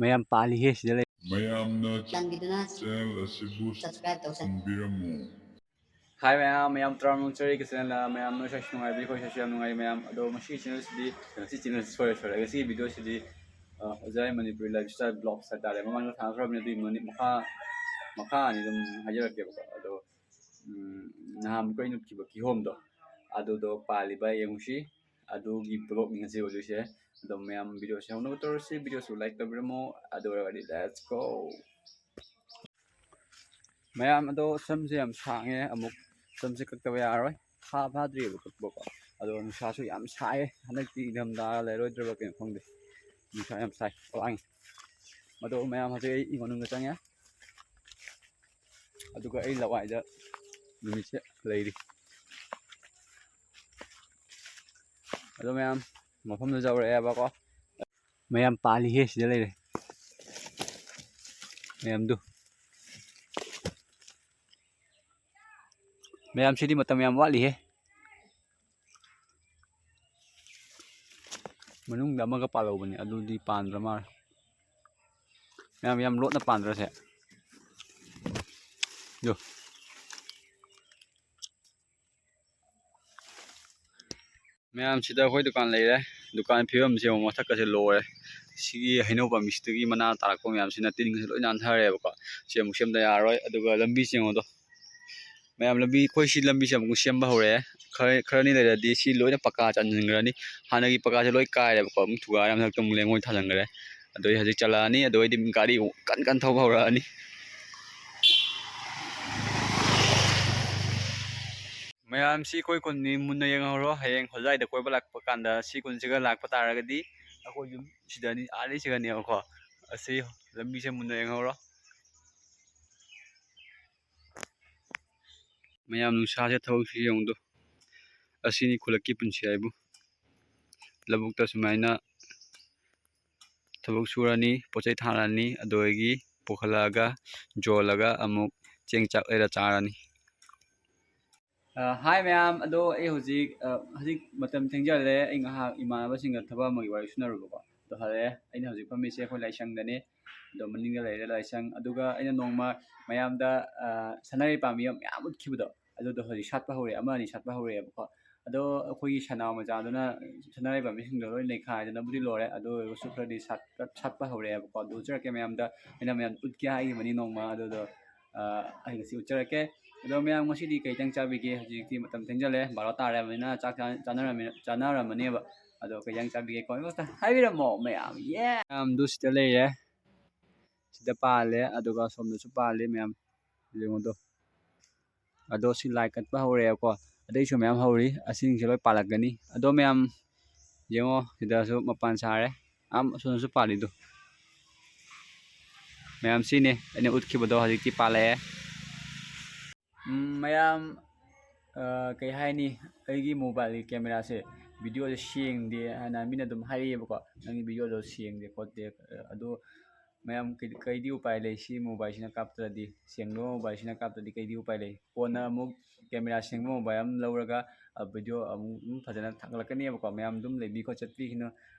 ꯃꯌꯥꯝ ꯄꯥꯜꯂꯤꯍꯦ ꯁꯤꯗ ꯂꯩ ꯃꯌꯥꯝꯅ ꯆꯥꯟꯕꯤꯗꯨꯅ ꯆꯦꯅꯦꯜ ꯑꯁꯤꯕꯨ ꯁꯕꯁꯀ꯭ꯔꯥꯏꯕ ꯇꯧꯁꯟꯕꯤꯔꯝꯃꯨ꯫ ꯍꯥꯏ ꯃꯌꯥꯝ ꯇꯔꯥꯃꯨꯛ ꯆꯩꯒꯤ ꯆꯦꯅꯦꯜ ꯃꯌꯥꯝ ꯅꯣꯏꯁꯨ ꯅꯨꯡꯉꯥꯏꯕꯤ ꯑꯩꯈꯣꯏꯁꯨ ꯌꯥꯝ ꯅꯨꯡꯉꯥꯏ ꯃꯌꯥꯝ ꯑꯗꯣ ꯃꯁꯤꯒꯤ ꯆꯦꯅꯦꯜꯁꯤꯗꯤ ꯉꯁꯤ ꯆꯦꯅꯦꯜ ꯁꯣꯏꯔꯦ ꯉꯁꯤꯒꯤ ꯚꯤꯗꯤꯑꯣꯁꯤꯗꯤ ꯑꯣꯖꯥꯏ ꯃꯅꯤꯄꯨꯔꯤ ꯂꯥꯏꯐ ꯁ꯭ꯇꯥꯏꯜ ꯕ꯭ꯂꯣꯒꯁ ꯍꯥꯏꯇꯥꯔꯦ ꯃꯃꯥꯡꯗ ꯊꯥꯈ꯭ꯔꯕꯅꯤ ꯑꯗꯨꯒꯤ ꯃꯈꯥ ꯑꯅꯤ ꯑꯗꯨꯝ ꯍꯥꯏꯖꯔꯛꯀꯦꯕꯀꯣ ꯑꯗꯣ ꯅꯍꯥꯟ ꯑꯩꯈꯣꯏ ꯎꯠꯈꯤꯕ ꯀꯤꯍꯣꯝꯗꯣ ꯑꯗꯨꯗꯣ ꯄꯥꯜꯂꯤꯕ ꯌꯦꯡꯉꯨꯁꯤ ꯑꯗꯨꯒꯤ ꯕ꯭ꯂꯣꯒꯅꯤ ꯉꯁꯤ ꯑꯣꯏꯗꯣꯏꯁꯦ ꯑꯗꯣ ꯃꯌꯥꯝ ꯚꯤꯗꯤꯑꯣꯁꯦ ꯍꯧꯅꯕ ꯇꯧꯔꯁꯤ ꯚꯤꯗꯤꯑꯣꯁꯨ ꯂꯥꯏꯛ ꯇꯧꯕꯤꯔꯝꯃꯣ ꯑꯗꯨ ꯑꯣꯏꯔꯒꯗꯤ ꯂꯦꯠꯁ ꯒꯣ ꯃꯌꯥꯝ ꯑꯗꯣ ꯁꯝꯁꯦ ꯌꯥꯝ ꯁꯥꯡꯉꯦ ꯑꯃꯨꯛ ꯁꯝꯁꯦ ꯀꯛꯇꯕ ꯌꯥꯔꯣꯏ ꯐꯥꯗ꯭ꯔꯤꯑꯕ ꯀꯛꯄꯀꯣ ꯑꯗꯣ ꯅꯨꯡꯁꯥꯁꯨ ꯌꯥꯝ ꯁꯥꯏꯌꯦ ꯍꯟꯗꯛꯇꯤ ꯏꯪꯊꯝꯊꯥ ꯂꯩꯔꯣꯏꯗ꯭ꯔꯕ ꯀꯩꯅꯣ ꯈꯪꯗꯦ ꯅꯨꯡꯁꯥ ꯌꯥꯝ ꯁꯥꯏ ꯋꯥꯡꯉꯤ ꯑꯗꯣ ꯃꯌꯥꯝ ꯍꯧꯖꯤꯛ ꯑꯩ ꯏꯪ ꯃꯅꯨꯡꯗ ꯆꯪꯉꯦ ꯑꯗꯨꯒ ꯑꯩ ꯂꯋꯥꯏꯗ ꯅꯨꯃꯤꯠꯁꯦ ꯂꯩꯔꯤ ꯑꯗꯣ ꯃꯌꯥꯝ ꯃꯐꯝꯗꯨ ꯌꯧꯔꯛꯑꯦꯕꯀꯣ ꯃꯌꯥꯝ ꯄꯥꯜꯂꯤꯍꯦ ꯁꯤꯗ ꯂꯩꯔꯦ ꯃꯌꯥꯝꯗꯨ ꯃꯌꯥꯝꯁꯤꯗꯤ ꯃꯇꯝ ꯌꯥꯝ ꯋꯥꯠꯂꯤꯍꯦ ꯃꯅꯨꯡꯗ ꯑꯃꯒ ꯄꯥꯜꯍꯧꯕꯅꯦ ꯑꯗꯨꯗꯤ ꯄꯥꯟꯗ꯭ꯔ ꯃꯥꯜꯂꯦ ꯃꯌꯥꯝ ꯌꯥꯝ ꯂꯣꯠꯅ ꯄꯥꯟꯗ꯭ꯔꯁꯦ ꯌꯣ ꯃꯌꯥꯝꯁꯤꯗ ꯑꯩꯈꯣꯏ ꯗꯨꯀꯥꯟ ꯂꯩꯔꯦ ꯗꯨꯀꯥꯟ ꯐꯤꯕꯝꯁꯦ ꯑꯃꯨꯛ ꯃꯊꯛꯀꯁꯦ ꯂꯣꯏꯔꯦ ꯁꯤꯒꯤ ꯍꯩꯅꯧ ꯄꯥꯝꯕꯤꯁꯤꯗꯒꯤ ꯃꯅꯥ ꯇꯥꯔꯛꯄ ꯃꯌꯥꯝꯁꯤꯅ ꯇꯤꯟꯒꯁꯦ ꯂꯣꯏ ꯅꯥꯟꯊꯔꯦꯕꯀꯣ ꯁꯤ ꯑꯃꯨꯛ ꯁꯦꯝꯗ ꯌꯥꯔꯔꯣꯏ ꯑꯗꯨꯒ ꯂꯝꯕꯤꯁꯦ ꯌꯦꯡꯉꯣꯗꯣ ꯃꯌꯥꯝ ꯂꯝꯕꯤ ꯑꯩꯈꯣꯏ ꯁꯤ ꯂꯝꯕꯤꯁꯦ ꯑꯃꯨꯛ ꯁꯦꯝꯕ ꯍꯧꯔꯛꯑꯦ ꯈꯔꯅꯤ ꯂꯩꯔꯗꯤ ꯁꯤ ꯂꯣꯏꯅ ꯄꯛꯀꯥ ꯆꯟꯁꯤꯟꯈ꯭ꯔꯅꯤ ꯍꯥꯟꯅꯒꯤ ꯄꯛꯀꯥꯁꯦ ꯂꯣꯏ ꯀꯥꯏꯔꯦꯕꯀꯣ ꯑꯃꯨꯛ ꯊꯨꯒꯥꯏꯔ ꯃꯊꯛꯇ ꯑꯃꯨꯛ ꯂꯩꯉꯣꯏ ꯊꯥꯖꯤꯟꯈ꯭ꯔꯦ ꯑꯗꯨꯗꯩ ꯍꯧꯖꯤꯛ ꯆꯠꯂꯛꯑꯅꯤ ꯑꯗꯨꯗꯩꯗꯤ ꯒꯥꯔꯤ ꯀꯟ ꯊꯧꯕ ꯍꯧꯔꯛꯑꯅꯤ ꯃꯌꯥꯝꯁꯤ ꯑꯩꯈꯣꯏ ꯈꯨꯟꯅꯤ ꯃꯨꯟꯅ ꯌꯦꯡꯍꯧꯔꯣ ꯍꯌꯦꯡ ꯍꯣꯖꯥꯏꯗ ꯀꯣꯏꯕ ꯂꯥꯛꯄ ꯀꯥꯟꯗ ꯁꯤ ꯈꯨꯟꯁꯤꯒ ꯂꯥꯛꯄ ꯇꯥꯔꯒꯗꯤ ꯑꯩꯈꯣꯏ ꯌꯨꯝ ꯁꯤꯗꯅꯤ ꯑꯥꯗꯩ ꯁꯤꯒꯅꯦꯕꯀꯣ ꯑꯁꯤ ꯂꯝꯕꯤꯁꯦ ꯃꯨꯟꯅ ꯌꯦꯡꯍꯧꯔꯣ ꯃꯌꯥꯝ ꯅꯨꯡꯁꯥꯁꯦ ꯊꯕꯛꯁꯤ ꯌꯦꯡꯉꯨꯗꯣ ꯑꯁꯤꯅꯤ ꯈꯨꯜꯂꯛꯀꯤ ꯄꯨꯟꯁꯤ ꯍꯥꯏꯕꯨ ꯂꯧꯕꯨꯛꯇ ꯁꯨꯃꯥꯏꯅ ꯊꯕꯛ ꯁꯨꯔꯅꯤ ꯄꯣꯠꯆꯩ ꯊꯥꯔꯅꯤ ꯑꯗꯨꯗꯒꯤ ꯄꯨꯈꯠꯂꯛꯑꯒ ꯌꯣꯜꯂꯒ ꯑꯃꯨꯛ ꯆꯦꯡ ꯆꯥꯛ ꯂꯩꯔ ꯆꯥꯔꯅꯤ ꯍꯥꯏ ꯃꯌꯥꯝ ꯑꯗꯣ ꯑꯩ ꯍꯧꯖꯤꯛ ꯃꯇꯝ ꯊꯦꯡꯖꯜꯂꯦ ꯑꯩ ꯉꯥꯏꯍꯥꯛ ꯏꯃꯥꯟꯅꯕꯁꯤꯡꯒ ꯊꯕꯛ ꯑꯃꯒꯤ ꯋꯥꯔꯤ ꯁꯨꯅꯔꯨꯕꯀꯣ ꯑꯗꯣ ꯍꯜꯂꯛꯑꯦ ꯑꯩꯅ ꯍꯧꯖꯤꯛ ꯐꯝꯃꯤꯁꯦ ꯑꯩꯈꯣꯏ ꯂꯥꯏꯁꯪꯗꯅꯤ ꯑꯗꯣ ꯃꯅꯤꯡꯗ ꯂꯩꯔꯦ ꯂꯥꯏꯁꯪ ꯑꯗꯨꯒ ꯑꯩꯅ ꯅꯣꯡꯃ ꯃꯌꯥꯝꯗ ꯁꯅꯥꯔꯩ ꯄꯥꯝꯕꯤ ꯃꯌꯥꯝ ꯎꯠꯈꯤꯕꯗꯣ ꯑꯗꯨꯗꯣ ꯍꯧꯖꯤꯛ ꯁꯥꯠꯄ ꯍꯧꯔꯛꯑꯦ ꯑꯃ ꯑꯅꯤ ꯁꯥꯠꯄ ꯍꯧꯔꯛꯑꯦꯕꯀꯣ ꯑꯗꯣ ꯑꯩꯈꯣꯏꯒꯤ ꯁꯅꯥꯎ ꯃꯆꯥꯗꯨꯅ ꯁꯅꯥꯔꯩ ꯄꯥꯝꯕꯤꯁꯤꯡꯗꯣ ꯂꯣꯏ ꯅꯩꯈꯥꯏꯗꯅꯕꯨꯗꯤ ꯂꯣꯏꯔꯦ ꯑꯗꯨ ꯑꯣꯏꯔꯒꯁꯨ ꯈꯔꯗꯤ ꯁꯥꯠꯄ ꯍꯧꯔꯛꯑꯦꯕꯀꯣ ꯑꯗꯨ ꯎꯠꯆꯔꯛꯀꯦ ꯃꯌꯥꯝꯗ ꯑꯩꯅ ꯃꯌꯥꯝ ꯎꯠꯀꯦ ꯍꯥꯏꯈꯤꯕꯅꯤ ꯅꯣꯡꯃ ꯑꯗꯨꯗꯣ ꯑꯩ ꯉꯁꯤ ꯎꯠꯆꯔꯛꯀꯦ ꯑꯗꯣ ꯃꯌꯥꯝ ꯉꯁꯤꯗꯤ ꯀꯩꯇꯪ ꯆꯥꯕꯤꯒꯦ ꯍꯧꯖꯤꯛꯇꯤ ꯃꯇꯝ ꯊꯦꯡꯖꯜꯂꯦ 12 ꯇꯥꯔꯕꯅꯤꯅ ꯆꯥꯛ ꯆꯥꯅꯔꯝꯃꯅꯦꯕ ꯑꯗꯣ ꯀꯩꯇꯪ ꯆꯥꯕꯤꯒꯦ ꯀꯣꯃꯦꯟꯇ ꯍꯥꯏꯕꯤꯔꯝꯃꯣ ꯃꯌꯥꯝ ꯃꯌꯥꯝꯗꯨ ꯁꯤꯗ ꯂꯩꯔꯦ ꯁꯤꯗ ꯄꯥꯜꯂꯦ ꯑꯗꯨꯒ ꯁꯣꯝꯗꯁꯨ ꯄꯥꯜꯂꯦ ꯃꯌꯥꯝ ꯌꯦꯡꯉꯨꯗꯣ ꯑꯗꯣ ꯁꯤ ꯂꯥꯏ ꯀꯠꯄ ꯍꯧꯔꯛꯑꯦꯕꯀꯣ ꯑꯇꯩꯁꯨ ꯃꯌꯥꯝ ꯍꯧꯔꯤ ꯑꯁꯤꯁꯤꯡꯁꯦ ꯂꯣꯏ ꯄꯥꯜꯂꯛꯀꯅꯤ ꯑꯗꯣ ꯃꯌꯥꯝ ꯌꯦꯡꯉꯣ ꯁꯤꯗꯁꯨ ꯃꯄꯥꯟ ꯁꯥꯔꯦ ꯑꯁꯣꯝꯗꯁꯨ ꯄꯥꯜꯂꯤꯗꯣ ꯃꯌꯥꯝ ꯁꯤꯅꯦ ꯑꯩꯅ ꯎꯠꯈꯤꯕꯗꯣ ꯍꯧꯖꯤꯛꯇꯤ ꯄꯥꯜꯂꯛꯑꯦ ꯃꯌꯥꯝ ꯀꯩ ꯍꯥꯏꯅꯤ ꯑꯩꯒꯤ ꯃꯣꯕꯥꯏꯜꯒꯤ ꯀꯦꯃꯦꯔꯥꯁꯦ ꯚꯤꯗꯤꯑꯣꯁꯦ ꯁꯦꯡꯗꯦ ꯍꯥꯏꯅ ꯃꯤꯅ ꯑꯗꯨꯝ ꯍꯥꯏꯔꯛꯑꯦꯕꯀꯣ ꯅꯪꯒꯤ ꯚꯤꯗꯤꯑꯣꯗꯣ ꯁꯦꯡꯗꯦ ꯈꯣꯠꯇꯦ ꯑꯗꯣ ꯃꯌꯥꯝ ꯀꯩꯗꯤ ꯎꯄꯥꯏ ꯂꯩ ꯁꯤ ꯃꯣꯕꯥꯏꯜꯁꯤꯅ ꯀꯥꯞꯇ꯭ꯔꯗꯤ ꯁꯦꯡꯗꯕ ꯃꯣꯕꯥꯏꯜꯁꯤꯅ ꯀꯥꯞꯇ꯭ꯔꯗꯤ ꯀꯩꯗꯤ ꯎꯄꯥꯏ ꯂꯩ ꯀꯣꯟꯅ ꯑꯃꯨꯛ ꯀꯦꯃꯦꯔꯥ ꯁꯦꯡꯕ ꯃꯣꯕꯥꯏꯜ ꯑꯃ ꯂꯧꯔꯒ ꯚꯤꯗꯤꯑꯣ ꯑꯃꯨꯛ ꯐꯖꯅ ꯊꯥꯒꯠꯂꯛꯀꯅꯦꯕꯀꯣ ꯃꯌꯥꯝ ꯑꯗꯨꯝ ꯂꯩꯕꯤꯈꯣ ꯆꯠꯄꯤꯈꯤꯅ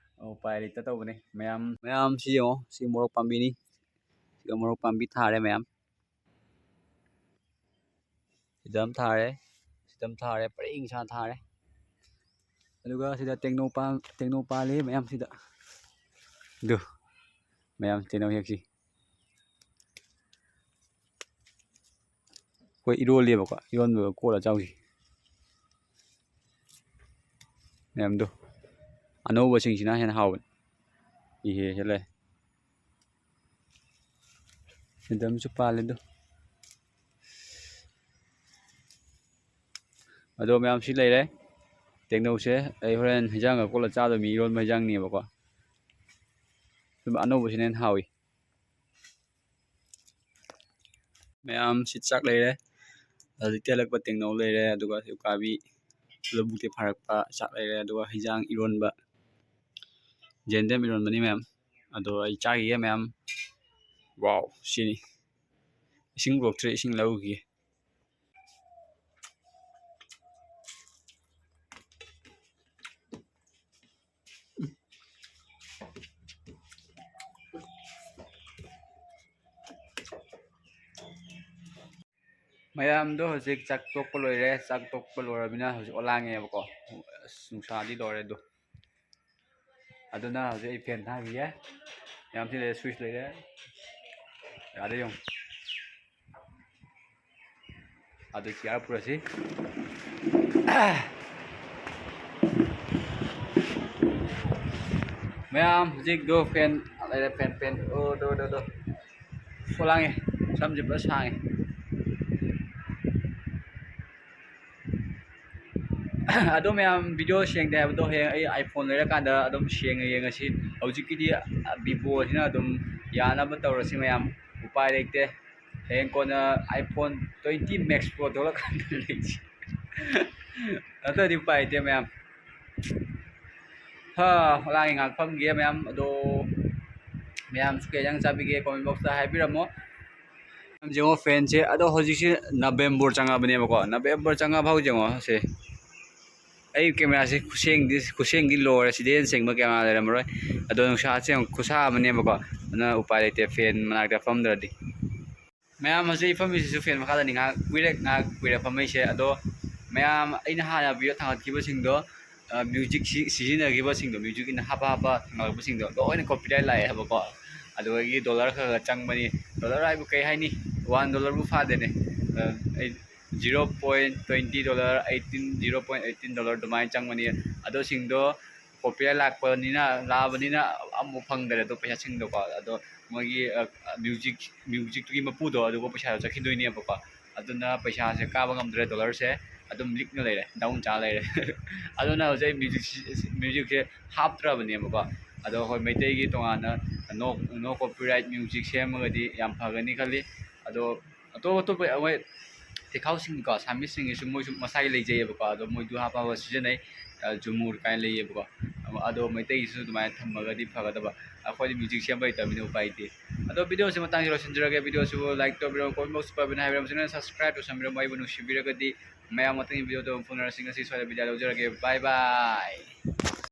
ꯎꯄꯥꯏ ꯂꯩꯇ ꯇꯧꯕꯅꯦ ꯃꯌꯥꯝ ꯁꯤ ꯌꯦꯡꯉꯣ ꯁꯤ ꯃꯣꯔꯣꯛ ꯄꯥꯝꯕꯤꯅꯤ ꯁꯤꯗ ꯃꯣꯔꯣꯛ ꯄꯥꯝꯕꯤ ꯊꯥꯔꯦ ꯃꯌꯥꯝ ꯁꯤꯗ ꯑꯃ ꯊꯥꯔꯦ ꯁꯤꯗ ꯑꯃ ꯊꯥꯔꯦ ꯄꯔꯦꯡ ꯁꯥꯅ ꯊꯥꯔꯦ ꯑꯗꯨꯒ ꯁꯤꯗ ꯇꯦꯡꯅꯧ ꯄꯥꯜꯂꯤ ꯃꯌꯥꯝ ꯁꯤꯗ ꯑꯗꯨ ꯃꯌꯥꯝ ꯇꯦꯡꯅꯧ ꯍꯦꯛꯁꯤ ꯑꯩꯈꯣꯏ ꯏꯔꯣꯜꯂꯦꯕꯀꯣ ꯏꯔꯣꯟꯕꯒ ꯀꯣꯠꯂ ꯆꯥꯎꯁꯤ ꯃꯌꯥꯝꯗꯣ ꯑꯅꯧꯕꯁꯤꯡꯁꯤꯅ ꯍꯦꯟꯅ ꯍꯥꯎꯕꯅꯤ ꯏꯍꯦ ꯂꯩ ꯁꯤꯗ ꯑꯃꯁꯨ ꯄꯥꯜꯂꯦ ꯑꯗꯣ ꯃꯌꯥꯝ ꯁꯤ ꯂꯩꯔꯦ ꯇꯦꯡꯅꯧꯁꯦ ꯑꯩ ꯍꯣꯔꯦꯟ ꯍꯩꯖꯥꯡꯒ ꯀꯣꯠꯂ ꯆꯥꯗꯣꯏꯃꯤ ꯏꯔꯣꯟꯕ ꯍꯩꯖꯥꯡꯅꯦꯕꯀꯣ ꯁꯨꯝ ꯑꯅꯧꯕꯁꯤꯅ ꯍꯦꯟꯅ ꯍꯥꯎꯏ ꯃꯌꯥꯝ ꯁꯤ ꯆꯥꯛ ꯂꯩꯔꯦ ꯍꯧꯖꯤꯛ ꯇꯦꯜꯂꯛꯄ ꯇꯦꯡꯅꯧ ꯂꯩꯔꯦ ꯑꯗꯨꯒ ꯎꯀꯥꯕꯤ ꯂꯧꯕꯨꯛꯇꯤ ꯐꯥꯔꯛꯄ ꯆꯥꯛ ꯂꯩꯔꯦ ꯑꯗꯨꯒ ꯍꯩꯖꯥꯡ ꯏꯔꯣꯟꯕ ꯌꯦꯟꯗꯦꯝ ꯏꯔꯣꯟꯕꯅꯤ ꯃꯌꯥꯝ ꯑꯗꯣ ꯑꯩ ꯆꯥꯈꯤꯒꯦ ꯃꯌꯥꯝ ꯋꯥꯎ ꯁꯤꯅꯤ ꯏꯁꯤꯡ ꯂꯣꯛꯇ꯭ꯔꯦ ꯏꯁꯤꯡ ꯂꯧꯈꯤꯒꯦ ꯃꯌꯥꯝꯗꯣ ꯍꯧꯖꯤꯛ ꯆꯥꯛ ꯇꯣꯛꯄ ꯂꯣꯏꯔꯦ ꯆꯥꯛ ꯇꯣꯛꯄ ꯂꯣꯏꯔꯕꯅꯤꯅ ꯍꯧꯖꯤꯛ ꯑꯣꯂꯥꯡꯉꯦꯕꯀꯣ ꯅꯨꯡꯁꯥꯗꯤ ꯂꯣꯏꯔꯦ ꯑꯗꯨꯅ ꯍꯧꯖꯤꯛ ꯑꯩ ꯐꯦꯟ ꯊꯥꯈꯤꯒꯦ ꯃꯌꯥꯝ ꯁꯤ ꯂꯩꯔꯦ ꯁ꯭ꯋꯤꯆ ꯂꯩꯔꯦ ꯌꯥꯗꯦ ꯌꯦꯡꯉꯨ ꯑꯗꯨ ꯆꯤꯌꯥꯔ ꯄꯨꯔꯁꯤ ꯃꯌꯥꯝ ꯍꯧꯖꯤꯛꯗꯣ ꯐꯦꯟ ꯂꯩꯔꯦ ꯐꯦꯟ ꯗꯣ ꯐꯣꯂꯥꯡꯉꯦ ꯁꯝꯁꯦ ꯄꯨꯔꯥ ꯁꯥꯡꯉꯦ ꯑꯗꯣ ꯃꯌꯥꯝ ꯚꯤꯗꯤꯑꯣ ꯁꯦꯡꯗꯦ ꯍꯥꯏꯕꯗꯣ ꯍꯌꯦꯡ ꯑꯩ ꯑꯥꯏꯐꯣꯟ ꯂꯩꯔꯀꯥꯟꯗ ꯑꯗꯨꯝ ꯁꯦꯡꯅ ꯌꯦꯡꯉꯁꯤ ꯍꯧꯖꯤꯛꯀꯤꯗꯤ ꯚꯤꯚꯣꯁꯤꯅ ꯑꯗꯨꯝ ꯌꯥꯅꯕ ꯇꯧꯔꯁꯤ ꯃꯌꯥꯝ ꯎꯄꯥꯏ ꯂꯩꯇꯦ ꯍꯌꯦꯡ ꯀꯣꯟꯅ ꯑꯥꯏꯐꯣꯟ 20 Max Pro ꯊꯣꯛꯂꯛꯀꯥꯟꯗ ꯂꯩꯁꯤ ꯑꯗꯨꯗꯤ ꯎꯄꯥꯏ ꯂꯩꯇꯦ ꯃꯌꯥꯝ ꯍꯣꯂꯥꯡꯒꯤ ꯉꯥꯛ ꯐꯝꯒꯦ ꯃꯌꯥꯝ ꯑꯗꯣ ꯃꯌꯥꯝꯁꯨ ꯀꯩ ꯏꯟꯖꯥꯡ ꯆꯥꯕꯤꯒꯦ ꯀꯣꯃꯦꯟ ꯕꯣꯛꯁꯇ ꯍꯥꯏꯕꯤꯔꯝꯃꯣ ꯌꯦꯡꯉꯣ ꯐꯦꯟꯁꯦ ꯑꯗꯣ ꯍꯧꯖꯤꯛꯁꯦ ꯅꯕꯦꯝꯕꯔ ꯆꯪꯉꯕꯅꯦꯕꯀꯣ ꯅꯕꯦꯝꯕꯔ ꯆꯪꯉꯐꯥꯎ ꯌꯦꯡꯉꯣ ꯁꯦ ꯑꯩ ꯀꯦꯃꯦꯔꯥꯁꯦ ꯈꯨꯠꯁꯦꯡꯗꯤ ꯂꯣꯏꯔꯦ ꯁꯤꯗꯩ ꯍꯦꯟꯅ ꯁꯦꯡꯕ ꯀꯦꯃꯦꯔꯥ ꯂꯩꯔꯝꯃꯔꯣꯏ ꯑꯗꯣ ꯅꯨꯡꯁꯥꯁꯦ ꯌꯦꯡꯉꯣ ꯈꯨꯠꯁꯥ ꯑꯃꯅꯦꯕꯀꯣ ꯑꯗꯨꯅ ꯎꯄꯥꯏ ꯂꯩꯇꯦ ꯐꯦꯟ ꯃꯅꯥꯛꯇ ꯐꯝꯗ꯭ꯔꯗꯤ ꯃꯌꯥꯝ ꯍꯧꯖꯤꯛ ꯐꯝꯃꯤꯁꯤꯁꯨ ꯐꯦꯟ ꯃꯈꯥꯗꯅꯤ ꯉꯥꯏꯍꯥꯛ ꯀꯨꯏꯔꯦ ꯐꯝꯃꯩꯁꯦ ꯑꯗꯣ ꯃꯌꯥꯝ ꯑꯩꯅ ꯍꯥꯟꯅ ꯚꯤꯗꯤꯑꯣ ꯊꯥꯒꯠꯈꯤꯕꯁꯤꯡꯗꯣ ꯃ꯭ꯌꯨꯖꯤꯛ ꯁꯤꯖꯤꯟꯅꯈꯤꯕꯁꯤꯡꯗꯣ ꯃ꯭ꯌꯨꯖꯤꯛ ꯍꯥꯞꯄ ꯊꯥꯒꯠꯂꯛꯄꯁꯤꯡꯗꯣ ꯂꯣꯏꯅ ꯀꯣꯄꯤꯔꯥꯏꯠ ꯂꯥꯛꯑꯦ ꯍꯥꯏꯕꯀꯣ ꯑꯗꯨꯗꯒꯤ ꯗꯣꯂꯔ ꯈꯔ ꯆꯪꯕꯅꯤ ꯗꯣꯂꯔ ꯍꯥꯏꯕꯨ ꯀꯩ ꯍꯥꯏꯅꯤ $1 ꯐꯥꯗꯦꯅꯦ ꯑꯩ $0.20 $0.18 ꯑꯗꯨꯃꯥꯏꯅ ꯆꯪꯕꯅꯤ ꯑꯗꯨꯁꯤꯡꯗꯣ ꯀꯣꯄꯤꯔꯥꯏꯠ ꯂꯥꯛꯑꯕꯅꯤꯅ ꯑꯃꯨꯛ ꯐꯪꯗ꯭ꯔꯦ ꯑꯗꯣ ꯄꯩꯁꯥꯁꯤꯡꯗꯣꯀꯣ ꯑꯗꯣ ꯃꯣꯏꯒꯤ ꯃ꯭ꯌꯨꯖꯤꯛꯇꯨꯒꯤ ꯃꯄꯨꯗꯣ ꯑꯗꯨꯒ ꯄꯩꯁꯥꯗꯣ ꯆꯠꯈꯤꯗꯣꯏꯅꯦꯕꯀꯣ ꯑꯗꯨꯅ ꯄꯩꯁꯥꯁꯦ ꯀꯥꯕ ꯉꯝꯗ꯭ꯔꯦ ꯗꯣꯂꯔꯁꯦ ꯑꯗꯨꯝ ꯂꯤꯛꯅ ꯂꯩꯔꯦ ꯗꯥꯎꯟ ꯆꯥ ꯂꯩꯔꯦ ꯑꯗꯨꯅ ꯍꯧꯖꯤꯛ ꯃ꯭ꯌꯨꯖꯤꯛꯁꯦ ꯍꯥꯞꯇ꯭ꯔꯕꯅꯦꯕꯀꯣ ꯑꯗꯣ ꯍꯣꯏ ꯃꯩꯇꯩꯒꯤ ꯇꯣꯉꯥꯟꯅ ꯅꯣ ꯀꯣꯄꯤꯔꯥꯏꯠ ꯃ꯭ꯌꯨꯖꯤꯛ ꯁꯦꯝꯃꯒꯗꯤ ꯌꯥꯝ ꯐꯒꯅꯤ ꯈꯜꯂꯤ ꯑꯗꯣ ꯑꯇꯣꯞꯄ ꯃꯣꯏ ꯇꯦꯈꯥꯎꯁꯤꯡꯀꯣ ꯁꯥꯃꯤꯁꯤꯡꯒꯤꯁꯨ ꯃꯣꯏꯁꯨ ꯃꯁꯥꯒꯤ ꯂꯩꯖꯩꯑꯕꯀꯣ ꯑꯗꯣ ꯃꯣꯏꯗꯨ ꯍꯥꯞꯄꯒ ꯁꯤꯖꯤꯟꯅꯩ ꯖꯨꯃꯨꯔ ꯀꯥꯏꯅ ꯂꯩꯌꯦꯕꯀꯣ ꯑꯗꯣ ꯃꯩꯇꯩꯒꯤꯁꯨ ꯑꯗꯨꯃꯥꯏꯅ ꯊꯝꯃꯒꯗꯤ ꯐꯒꯗꯕ ꯑꯩꯈꯣꯏꯗꯤ ꯃ꯭ꯌꯨꯖꯤꯛ ꯁꯦꯝꯕ ꯍꯩꯇꯕꯅꯤꯅ ꯎꯄꯥꯏ ꯂꯩꯇꯦ ꯑꯗꯣ ꯚꯤꯗꯤꯑꯣꯁꯤ ꯃꯇꯥꯡꯁꯤ ꯂꯣꯏꯁꯤꯟꯖꯔꯒꯦ ꯚꯤꯗꯤꯑꯣꯁꯤꯕꯨ ꯂꯥꯏꯛ ꯇꯧꯕꯤꯔꯝꯃꯨ ꯀꯣꯃꯦꯟ ꯕꯣꯛꯁ ꯄꯥꯏꯕꯅ ꯍꯥꯏꯕꯤꯔꯝꯃꯨ ꯁꯕꯁꯀ꯭ꯔꯥꯏꯕ ꯇꯧꯁꯟꯕꯤꯔꯝꯃꯨ ꯑꯩꯕꯨ ꯅꯨꯡꯁꯤꯕꯤꯔꯒꯗꯤ ꯃꯌꯥꯝ ꯃꯊꯪꯒꯤ ꯚꯤꯗꯤꯑꯣꯗ ꯐꯨꯅꯔꯁꯤ ꯉꯁꯤ ꯁ꯭ꯋꯥꯏꯗ ꯕꯤꯗꯥꯏ ꯂꯧꯖꯔꯒꯦ ꯕꯥꯏ ꯕꯥꯏ